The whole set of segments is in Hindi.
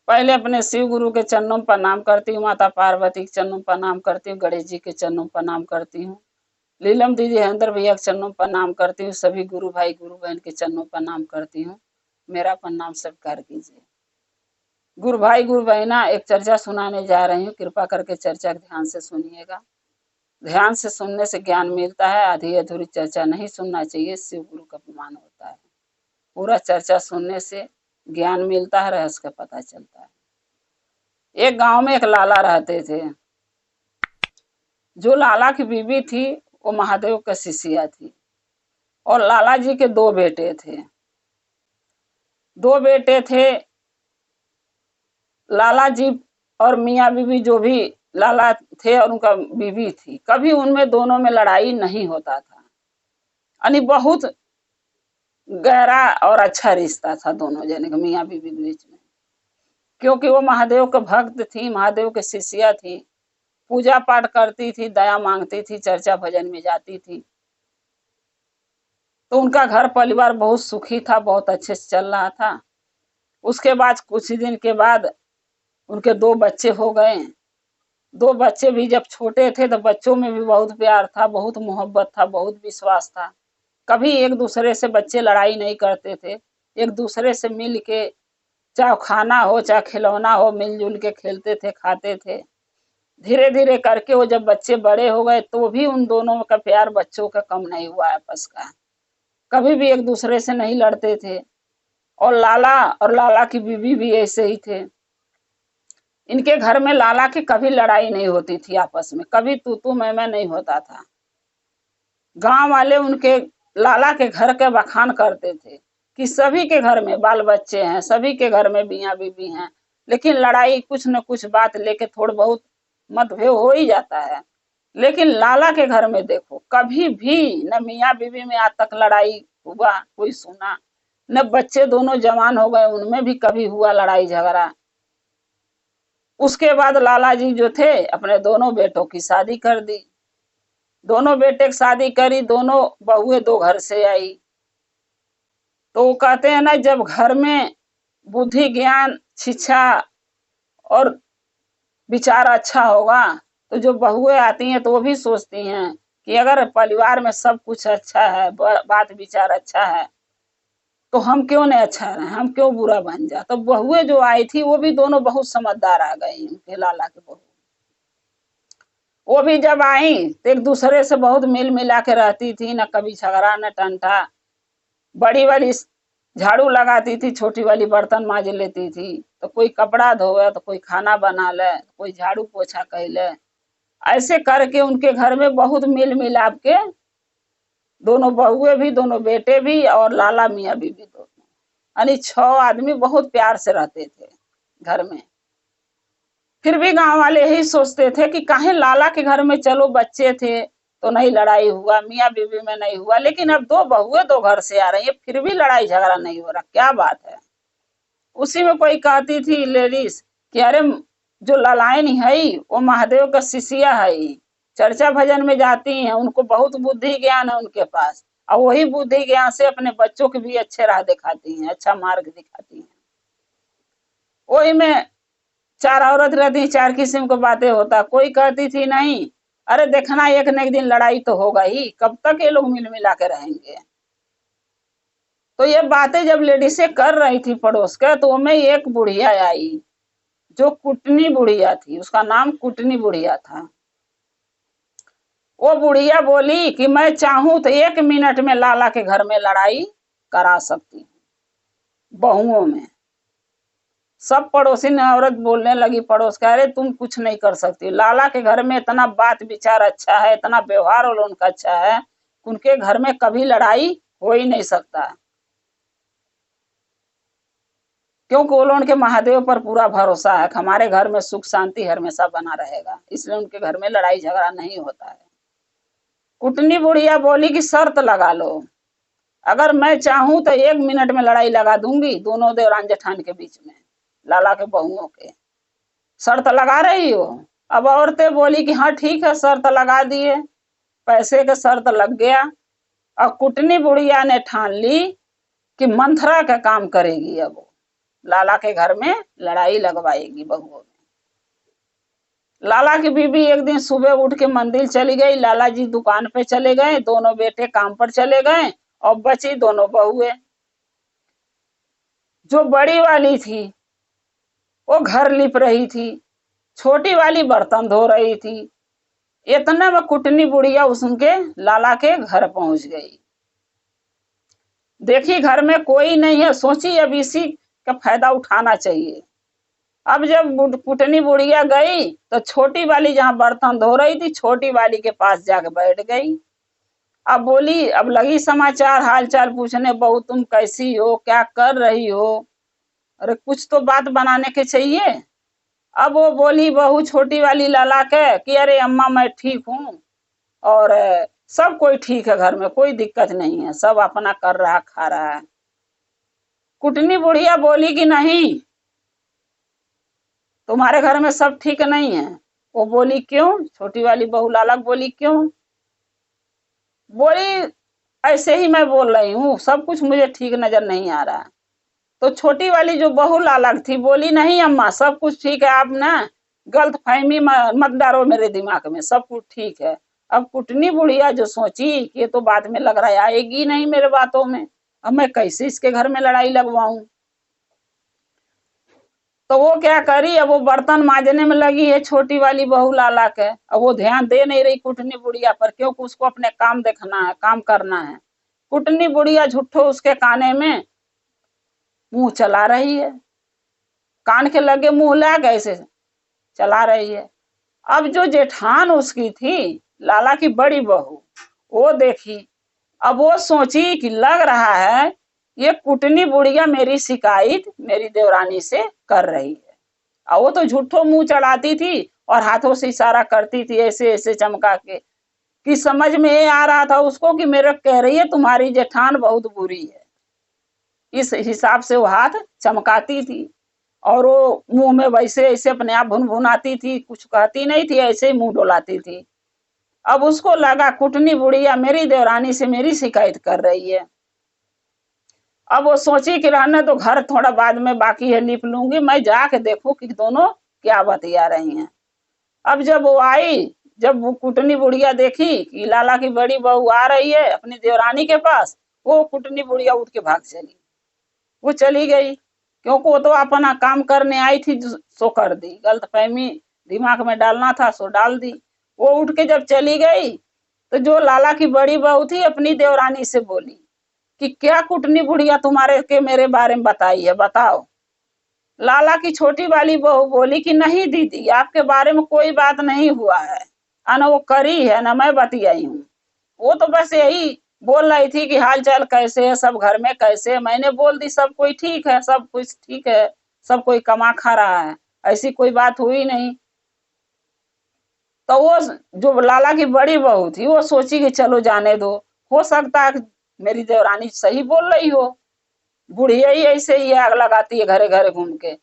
पहले अपने शिव गुरु के चरणों में प्रणाम करती हूँ, माता पार्वती के चरणों में प्रणाम करती हूँ, गणेश जी के चरणों में प्रणाम करती हूँ, लीलम दीदी हरेंद्र भैया के चरणों में प्रणाम करती हूँ, सभी गुरु भाई गुरु बहन के चरणों में प्रणाम करती हूँ। मेरा प्रणाम स्वीकार कीजिए। गुरु भाई गुरु बहना, एक चर्चा सुनाने जा रही हूँ, कृपा करके चर्चा ध्यान से सुनिएगा। ध्यान से सुनने से ज्ञान मिलता है, आधी अधूरी चर्चा नहीं सुनना चाहिए, शिव गुरु का अपमान होता है। पूरा चर्चा सुनने से ज्ञान मिलता है, रहस्य का पता चलता है। एक गांव में एक लाला रहते थे। जो लाला की बीवी थी वो महादेव का शिष्या थी, और लाला जी के दो बेटे थे। लाला जी और मियाँ बीवी, जो भी लाला थे और उनका बीवी थी, कभी उनमें दोनों में लड़ाई नहीं होता था। यानी बहुत गहरा और अच्छा रिश्ता था दोनों जने का, मियाँ बीवी के बीच में। क्योंकि वो महादेव के भक्त थी, महादेव के शिष्या थी, पूजा पाठ करती थी, दया मांगती थी, चर्चा भजन में जाती थी। तो उनका घर परिवार बहुत सुखी था, बहुत अच्छे से चल रहा था। उसके बाद कुछ ही दिन के बाद उनके दो बच्चे हो गए। दो बच्चे भी जब छोटे थे तो बच्चों में भी बहुत प्यार था, बहुत मोहब्बत था, बहुत विश्वास था। कभी एक दूसरे से बच्चे लड़ाई नहीं करते थे, एक दूसरे से मिल के, चाहे खाना हो चाहे खिलौना हो, मिलजुल के खेलते थे, खाते थे। धीरे धीरे करके वो जब बच्चे बड़े हो गए तो भी उन दोनों का प्यार बच्चों का कम नहीं हुआ आपस का। कभी भी एक दूसरे से नहीं लड़ते थे। और लाला की बीवी भी ऐसे ही थे। इनके घर में लाला की कभी लड़ाई नहीं होती थी आपस में, कभी तू मैं नहीं होता था। गांव वाले उनके लाला के घर के बखान करते थे कि सभी के घर में बाल बच्चे हैं, सभी के घर में मियाँ बीवी हैं, लेकिन लड़ाई कुछ न कुछ बात लेके थोड़ा बहुत मतभेद हो ही जाता है। लेकिन लाला के घर में देखो, कभी भी न मियाँ बीवी में आज तक लड़ाई हुआ कोई सुना, न बच्चे दोनों जवान हो गए उनमें भी कभी हुआ लड़ाई झगड़ा। उसके बाद लाला जी जो थे अपने दोनों बेटों की शादी कर दी। दोनों बेटे की शादी करी, दोनों बहुएं दो घर से आई। तो वो कहते हैं ना, जब घर में बुद्धि ज्ञान शिक्षा और विचार अच्छा होगा तो जो बहुएं आती हैं तो वो भी सोचती हैं कि अगर परिवार में सब कुछ अच्छा है, बात विचार अच्छा है, तो हम क्यों नहीं अच्छा रहे, हम क्यों बुरा बन जा। तो बहुएं जो आई थी वो भी दोनों बहुत समझदार आ गई, उनके लाला के बहू। वो भी जब आई तो एक दूसरे से बहुत मिल मिला के रहती थी, न कभी झगड़ा न टंटा। बड़ी वाली झाड़ू लगाती थी, छोटी वाली बर्तन मांज लेती थी। तो कोई कपड़ा धोए तो कोई खाना बना ले, कोई झाड़ू पोछा कर ले। ऐसे करके उनके घर में बहुत मिल मिलाप के दोनों बहुए भी, दोनों बेटे भी और लाला मियाँ बीवी दोनों, यानी 6 आदमी बहुत प्यार से रहते थे घर में। फिर भी गांव वाले यही सोचते थे कि काहे लाला के घर में, चलो बच्चे थे तो नहीं लड़ाई हुआ, मियाँ बीवी में नहीं हुआ, लेकिन अब दो बहुएं दो घर से आ रही है फिर भी लड़ाई झगड़ा नहीं हो रहा, क्या बात है। उसी में कोई कहती थी लेडीज कि अरे जो ललायन है वो महादेव का शिष्या है, चर्चा भजन में जाती हैं, उनको बहुत बुद्धि ज्ञान है उनके पास, और वही बुद्धि ज्ञान से अपने बच्चों के भी अच्छे राह दिखाती हैं, अच्छा मार्ग दिखाती हैं। वही में 4 औरत रहती, 4 किस्म की बातें होता। कोई कहती थी नहीं, अरे देखना एक न एक दिन लड़ाई तो होगा ही, कब तक ये लोग मिल मिला के रहेंगे। तो ये बातें जब लेडीसे कर रही थी पड़ोस के, तो में एक बुढ़िया आई जो कुटनी बुढ़िया थी, उसका नाम कुटनी बुढ़िया था। वो बुढ़िया बोली कि मैं चाहूं तो 1 मिनट में लाला के घर में लड़ाई करा सकती हूँ बहुओं में। सब पड़ोसी ने औरत बोलने लगी पड़ोस के, अरे तुम कुछ नहीं कर सकती, लाला के घर में इतना बात विचार अच्छा है, इतना व्यवहार और उनका अच्छा है, उनके घर में कभी लड़ाई हो ही नहीं सकता, क्योंकि वो लोगों के महादेव पर पूरा भरोसा है, हमारे घर में सुख शांति हमेशा बना रहेगा, इसलिए उनके घर में लड़ाई झगड़ा नहीं होता है। कुटनी बुढ़िया बोली कि शर्त लगा लो, अगर मैं चाहूं तो 1 मिनट में लड़ाई लगा दूंगी दोनों देवरान जेठान के बीच में, लाला के बहुओं के। शर्त लगा रही हो? अब औरतें बोली कि हाँ ठीक है, शर्त लगा दिए। पैसे का शर्त लग गया। और कुटनी बुढ़िया ने ठान ली कि मंथरा का काम करेगी अब। लाला के घर में लड़ाई लगवाएगी बहुओं में। लाला की बीबी एक दिन सुबह उठ के मंदिर चली गई, लाला जी दुकान पे चले गए, दोनों बेटे काम पर चले गए और बची दोनों बहुएं। जो बड़ी वाली थी वो घर लिप रही थी, छोटी वाली बर्तन धो रही थी। इतने में कुटनी बुढ़िया उनके लाला के घर पहुंच गई। देखी घर में कोई नहीं है, सोची अब इसी का फायदा उठाना चाहिए। अब जब कुटनी बुढ़िया गई तो छोटी वाली जहां बर्तन धो रही थी, छोटी वाली के पास जाकर बैठ गई। अब बोली, अब लगी समाचार हाल चाल पूछने, बहू तुम कैसी हो, क्या कर रही हो, अरे कुछ तो बात बनाने के चाहिए। अब वो बोली बहू छोटी वाली लाला के कि अरे अम्मा मैं ठीक हूँ और सब कोई ठीक है, घर में कोई दिक्कत नहीं है, सब अपना कर रहा खा रहा है। कुटनी बुढ़िया बोली कि नहीं, तुम्हारे घर में सब ठीक नहीं है। वो बोली क्यों, छोटी वाली बहू लाला बोली क्यों, बोली ऐसे ही मैं बोल रही हूँ, सब कुछ मुझे ठीक नजर नहीं आ रहा। तो छोटी वाली जो बहू लाला थी बोली नहीं अम्मा सब कुछ ठीक है, आप ना गलत फहमी मत डालो मेरे दिमाग में, सब कुछ ठीक है। अब कुटनी बुढ़िया जो सोची कि ये तो बात में लग रहा है आएगी नहीं मेरे बातों में, अब मैं कैसे इसके घर में लड़ाई लगवाऊं। तो वो क्या करी, अब वो बर्तन मांजने में लगी है छोटी वाली बहू लाला के। अब वो ध्यान दे नहीं रही कुटनी बुढ़िया पर, क्योंकि उसको अपने काम देखना है, काम करना है। कुटनी बुढ़िया झूठो उसके काने में मुंह चला रही है, कान के लगे मुंह लग ऐसे चला रही है। अब जो जेठान उसकी थी लाला की बड़ी बहू, वो देखी, अब वो सोची कि लग रहा है ये कुटनी बुढ़िया मेरी शिकायत मेरी देवरानी से कर रही है। और वो तो झूठो मुंह चढ़ाती थी और हाथों से इशारा करती थी ऐसे ऐसे चमका के, कि समझ में ये आ रहा था उसको कि मेरे कह रही है तुम्हारी जेठान बहुत बुरी है। इस हिसाब से वो हाथ चमकाती थी और वो मुंह में वैसे ऐसे अपने आप भुनभुनाती थी, कुछ कहती नहीं थी, ऐसे ही मुंह डोलाती थी। अब उसको लगा कुटनी बुढ़िया मेरी देवरानी से मेरी शिकायत कर रही है। अब वो सोची कि रहने तो घर थोड़ा बाद में बाकी है लिप लूंगी, मैं जाके देखूं कि दोनों क्या बतिया रही हैं। अब जब वो आई, जब वो कुटनी बुढ़िया देखी कि लाला की बड़ी बहू आ रही है अपनी देवरानी के पास, वो कुटनी बुढ़िया उठ के भाग चली। वो चली गई क्योंकि वो तो अपना काम करने आई थी, सो कर दी, गलतफहमी दिमाग में डालना था सो डाल दी। वो उठ के जब चली गई तो जो लाला की बड़ी बहू थी अपनी देवरानी से बोली कि क्या कुटनी बुढ़िया तुम्हारे के मेरे बारे में बताई है, बताओ। लाला की छोटी वाली बहू बोली कि नहीं दीदी आपके बारे में कोई बात नहीं हुआ है, ना वो करी है ना मैं बतियाई हूँ। वो तो बस यही बोल रही थी कि हाल चाल कैसे है, सब घर में कैसे है। मैंने बोल दी सब कोई ठीक है, सब कुछ ठीक है, सब कोई कमा खा रहा है, ऐसी कोई बात हुई नहीं। तो वो जो लाला की बड़ी बहू थी वो सोची कि चलो जाने दो, हो सकता है मेरी देवरानी सही बोल रही हो, बुढ़िया ही ऐसे ही आग लगाती है घरे घरे घूम के।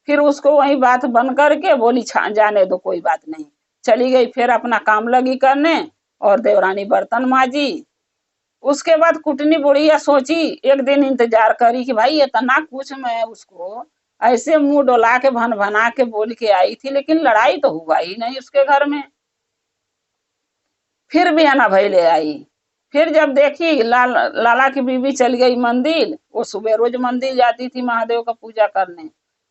फिर उसको वही बात बन करके बोली जाने दो कोई बात नहीं, चली गई। फिर अपना काम लगी करने और देवरानी बर्तन मांजी। उसके बाद कुटनी बुढ़िया सोची, एक दिन इंतजार करी कि भाई इतना कुछ मैं उसको ऐसे मुंह डोला के भन भना के बोल के आई थी, लेकिन लड़ाई तो हुआ ही नहीं उसके घर में। फिर भी आना भाई ले आई। फिर जब देखी लाला की बीबी चल गई मंदिर, वो सुबह रोज मंदिर जाती थी महादेव का पूजा करने।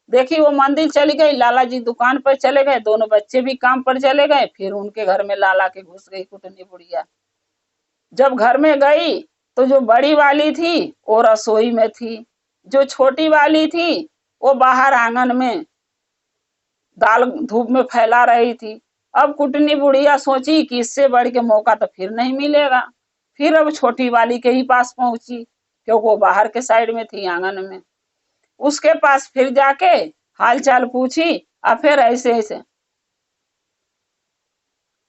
देखी वो मंदिर चली गई, लाला जी दुकान पर चले गए, दोनों बच्चे भी काम पर चले गए। फिर उनके घर में लाला के घुस गई कुटनी बुढ़िया। जब घर में गई तो जो बड़ी वाली थी वो रसोई में थी, जो छोटी वाली थी वो बाहर आंगन में दाल धूप में फैला रही थी। अब कुटनी बुढ़िया सोची कि इससे बढ़ के मौका तो फिर नहीं मिलेगा। फिर अब छोटी वाली के ही पास पहुंची क्योंकि वो बाहर के साइड में थी आंगन में। उसके पास फिर जाके हाल चाल पूछी और फिर ऐसे ऐसे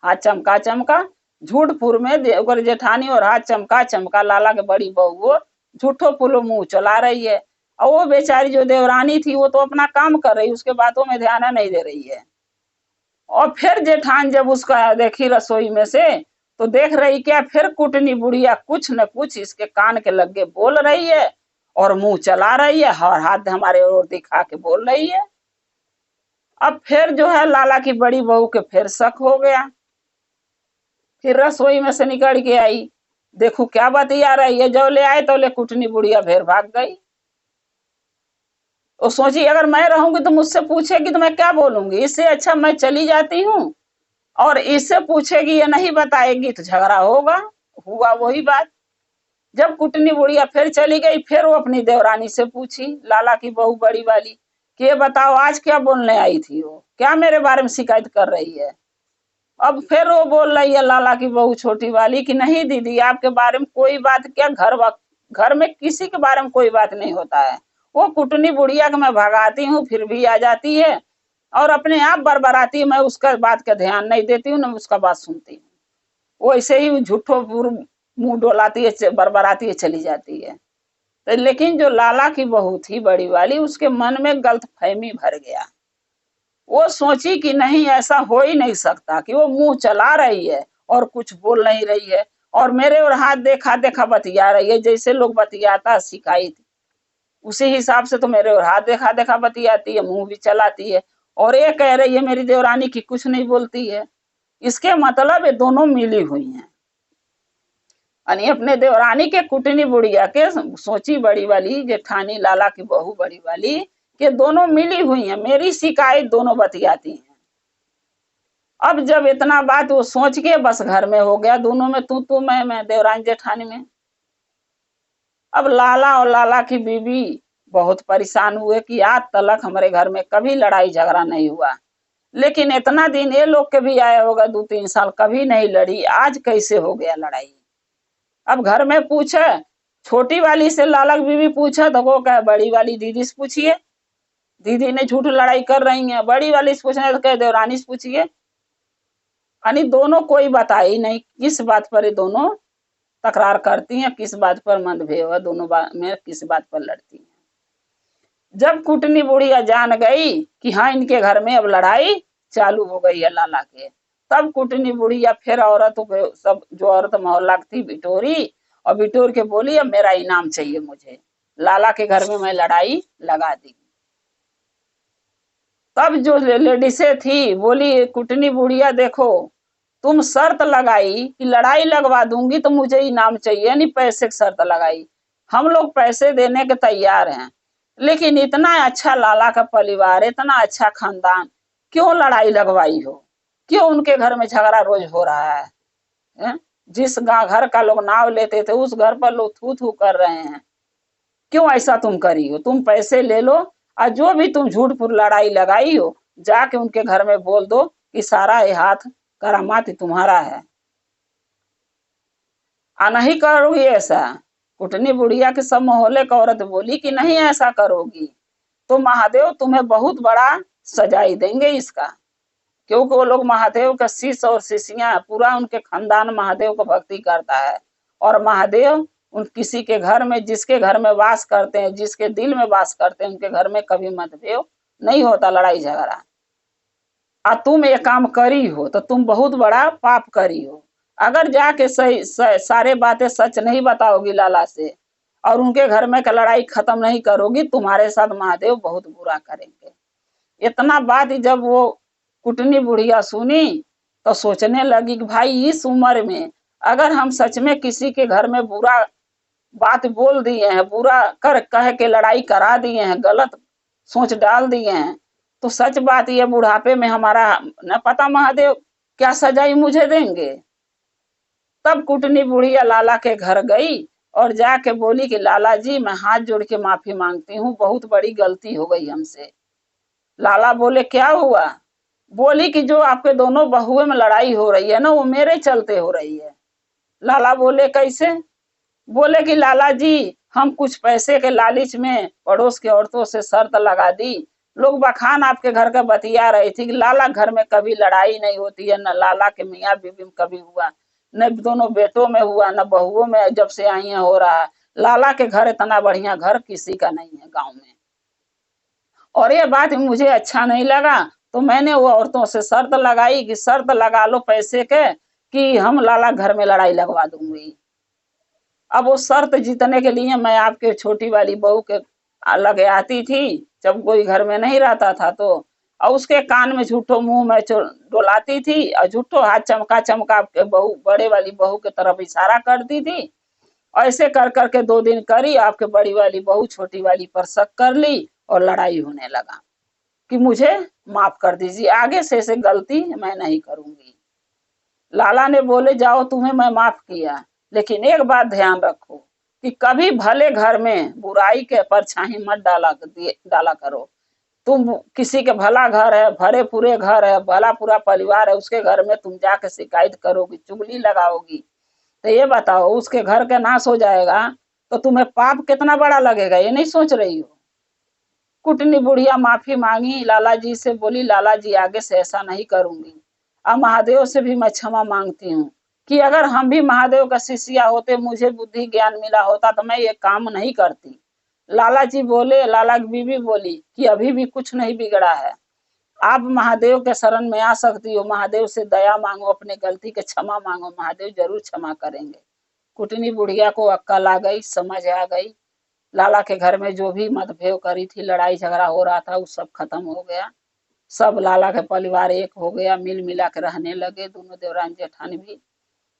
हाथ चमका चमका झूठ फूर में देवगर जेठानी और हाथ चमका चमका लाला के बड़ी बहू वो झूठो पुलो मुंह चला रही है। और वो बेचारी जो देवरानी थी वो तो अपना काम कर रही, उसके बातों में ध्यान नहीं दे रही है। और फिर जेठान जब उसका देखी रसोई में से तो देख रही क्या, फिर कुटनी बुढ़िया कुछ न कुछ इसके कान के लगे बोल रही है और मुंह चला रही है और हाथ हमारे ओर दिखा के बोल रही है। अब फिर जो है लाला की बड़ी बहू के फिर शक हो गया। फिर रसोई में से निकल के आई, देखो क्या बतिया रही है। जो ले आए तो ले कुटनी बुढ़िया फिर भाग गई। वो सोची अगर मैं रहूंगी तो मुझसे पूछेगी तो मैं क्या बोलूंगी, इससे अच्छा मैं चली जाती हूँ। और इससे पूछेगी ये नहीं बताएगी तो झगड़ा होगा। हुआ वही बात। जब कुटनी बुढ़िया फिर चली गई, फिर वो अपनी देवरानी से पूछी, लाला की बहू बड़ी वाली, कि ये बताओ आज क्या बोलने आई थी, वो क्या मेरे बारे में शिकायत कर रही है। अब फिर वो बोल रही है लाला की बहू छोटी वाली कि नहीं दीदी, आपके बारे में कोई बात क्या, घर में किसी के बारे में कोई बात नहीं होता है। वो कुटनी बुढ़िया को मैं भगाती हूँ फिर भी आ जाती है और अपने आप बरबराती है। मैं उसका बात का ध्यान नहीं देती हूँ, न उसका बात सुनती हूँ। वो ऐसे ही झूठो मुंह डोलाती है, बरबराती है, चली जाती है। तो लेकिन जो लाला की बहू थी बड़ी वाली, उसके मन में गलतफहमी भर गया। वो सोची कि नहीं, ऐसा हो ही नहीं सकता कि वो मुंह चला रही है और कुछ बोल नहीं रही है और मेरे और हाथ देखा देखा बतिया रही है। जैसे लोग बतियाता सिखाई थी उसी हिसाब से तो मेरे और हाथ देखा देखा बतियाती है, मुंह भी चलाती है। और ये कह रही है मेरी देवरानी की कुछ नहीं बोलती है। इसके मतलब ये दोनों मिली हुई हैं। यानी अपने देवरानी के कुटनी बुढ़िया के सोची बड़ी वाली जेठानी लाला की बहू बड़ी वाली के दोनों मिली हुई हैं, मेरी शिकायत दोनों बतियाती हैं। अब जब इतना बात वो सोच के बस घर में हो गया, दोनों में तू मैं देवरानी जेठानी में। अब लाला और लाला की बीवी बहुत परेशान हुए कि आज तक हमारे घर में कभी लड़ाई झगड़ा नहीं हुआ, लेकिन इतना दिन ये लोग के भी आया होगा 2-3 साल, कभी नहीं लड़ी, आज कैसे हो गया लड़ाई। अब घर में पूछे, छोटी वाली से लाला की बीवी पूछा तो वो कहे बड़ी वाली दीदी से पूछिए, दीदी ने झूठ लड़ाई कर रही है। बड़ी वाली से पूछने तो कहे देवरानी से पूछिए। यानी दोनों कोई बताई नहीं किस बात पर ये दोनों तकरार करती हैं, किस बात पर मतभेद है, दोनों में किस बात पर लड़ती हैं। जब कुटनी बुढ़िया जान गई कि हाँ इनके घर में अब लड़ाई चालू हो गई है लाला के, तब कुटनी बुढ़िया फिर औरत सब जो औरत मोहल्ला की थी बिटोरी और बिटोर के बोली अब मेरा इनाम चाहिए मुझे, लाला के घर में मैं लड़ाई लगा दी। तब जो लेडीसे थी बोली कुटनी बुढ़िया देखो, तुम शर्त लगाई कि लड़ाई लगवा दूंगी तो मुझे इनाम चाहिए, नहीं पैसे की शर्त लगाई। हम लोग पैसे देने के तैयार हैं, लेकिन इतना अच्छा लाला का परिवार, इतना अच्छा खानदान, क्यों लड़ाई लगवाई हो, क्यों उनके घर में झगड़ा रोज हो रहा है? जिस घर का लोग नाव लेते थे उस घर पर लोग थू थू कर रहे हैं, क्यों ऐसा तुम करी हो? तुम पैसे ले लो और जो भी तुम झूठ पर लड़ाई लगाई हो जाके उनके घर में बोल दो कि सारा ये हाथ करामाती तुम्हारा है। नहीं करोगी ऐसा? कुटनी बुढ़िया के सब मोहल्ले का औरत बोली कि नहीं ऐसा करोगी तो महादेव तुम्हें बहुत बड़ा सजाई देंगे इसका। क्योंकि वो लोग महादेव का शिष्य और शिष्या, पूरा उनके खानदान महादेव को भक्ति करता है। और महादेव उन किसी के घर में, जिसके घर में वास करते हैं, जिसके दिल में वास करते हैं, उनके घर में कभी मतभेद नहीं होता, लड़ाई झगड़ा। तुम ये काम करी हो तो तुम बहुत बड़ा पाप करी हो। अगर जाके सही सारे बातें सच नहीं बताओगी लाला से और उनके घर में का लड़ाई खत्म नहीं करोगी, तुम्हारे साथ महादेव बहुत बुरा करेंगे। इतना बात जब वो कुटनी बुढ़िया सुनी तो सोचने लगी कि भाई इस उम्र में अगर हम सच में किसी के घर में बुरा बात बोल दिए हैं, बुरा कर कह के लड़ाई करा दिए हैं, गलत सोच डाल दिए हैं, तो सच बात ये बुढ़ापे में हमारा न पता महादेव क्या सजाई मुझे देंगे। तब कुटनी बुढ़िया लाला के घर गई और जाके बोली कि लाला जी मैं हाथ जोड़ के माफी मांगती हूँ, बहुत बड़ी गलती हो गई हमसे। लाला बोले क्या हुआ? बोली कि जो आपके दोनों बहुओं में लड़ाई हो रही है ना, वो मेरे चलते हो रही है। लाला बोले कैसे? बोले कि लाला जी हम कुछ पैसे के लालच में पड़ोस के औरतों से शर्त लगा दी। लोग बखान आपके घर का बतिया रही थी कि लाला घर में कभी लड़ाई नहीं होती है, न लाला के मियाँ बीबी में कभी हुआ, न दोनों बेटों में हुआ, न बहुओं में जब से आई है हो रहा है। लाला के घर इतना बढ़िया घर किसी का नहीं है गांव में। और ये बात मुझे अच्छा नहीं लगा तो मैंने वो औरतों से शर्त लगाई कि शर्त लगा लो पैसे के कि हम लाला घर में लड़ाई लगवा दूंगी। अब वो शर्त जीतने के लिए मैं आपके छोटी वाली बहू के लगे आती थी जब कोई घर में नहीं रहता था तो, और उसके कान में झूठो मुंह में डोलाती थी और झूठो हाथ चमका चमका के बहू बड़े वाली बहू की तरफ इशारा करती थी। ऐसे कर करके 2 दिन करी, आपके बड़ी वाली बहू छोटी वाली पर शक कर ली और लड़ाई होने लगा कि मुझे माफ कर दीजिए, आगे से ऐसे गलती मैं नहीं करूंगी। लाला ने बोले जाओ तुम्हें मैं माफ किया, लेकिन एक बात ध्यान रखो कि कभी भले घर में बुराई के परछाई मत डाला करो। तुम किसी के भला घर है, भरे पूरे घर है, भला पूरा परिवार है, उसके घर में तुम जाके शिकायत करोगी, चुगली लगाओगी, तो ये बताओ उसके घर का नाश हो जाएगा तो तुम्हें पाप कितना बड़ा लगेगा, ये नहीं सोच रही हो। कुटनी बुढ़िया माफी मांगी, लाला जी से बोली लाला जी आगे से ऐसा नहीं करूंगी। अब महादेव से भी मैं क्षमा मांगती हूँ कि अगर हम भी महादेव का शिष्या होते, मुझे बुद्धि ज्ञान मिला होता तो मैं ये काम नहीं करती। लाला जी बोले, लाला की बीवी बोली कि अभी भी कुछ नहीं बिगड़ा है, आप महादेव के शरण में आ सकती हो, महादेव से दया मांगो, अपने गलती के क्षमा मांगो, महादेव जरूर क्षमा करेंगे। कुटनी बुढ़िया को अक्ल आ गई, समझ आ गई। लाला के घर में जो भी मतभेद करी थी, लड़ाई झगड़ा हो रहा था, वो सब खत्म हो गया। सब लाला के परिवार एक हो गया, मिल मिला के रहने लगे, दोनों देवरान जेठानी भी।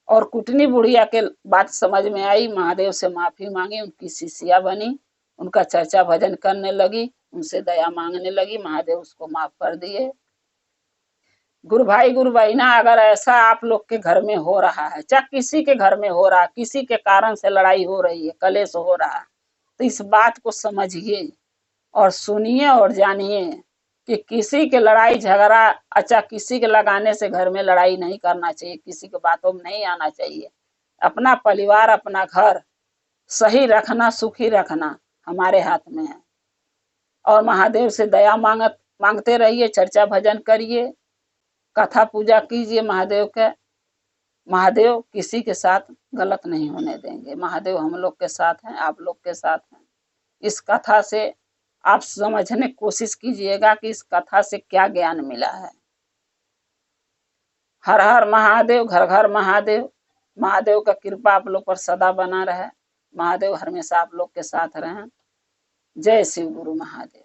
और कुटनी बुढ़िया के बात समझ में आई, महादेव से माफी मांगी, उनकी शिष्या बनी, उनका चर्चा भजन करने लगी, उनसे दया मांगने लगी, महादेव उसको माफ कर दिए। गुरु भाई गुरु बहना, अगर ऐसा आप लोग के घर में हो रहा है, चाहे किसी के घर में हो रहा है, किसी के कारण से लड़ाई हो रही है, कलेश हो रहा है, तो इस बात को समझिए और सुनिए और जानिए कि किसी के लड़ाई झगड़ा, अच्छा किसी के लगाने से घर में लड़ाई नहीं करना चाहिए, किसी के बातों में नहीं आना चाहिए। अपना परिवार, अपना घर सही रखना, सुखी रखना हमारे हाथ में है। और महादेव से दया मांगते रहिए, चर्चा भजन करिए, कथा पूजा कीजिए महादेव के। महादेव किसी के साथ गलत नहीं होने देंगे, महादेव हम लोग के साथ हैं, आप लोग के साथ हैं। इस कथा से आप समझने की कोशिश कीजिएगा कि इस कथा से क्या ज्ञान मिला है। हर हर महादेव, घर घर महादेव। महादेव का कृपा आप लोग पर सदा बना रहे, महादेव हमेशा आप लोग के साथ रहें। जय शिव गुरु महादेव।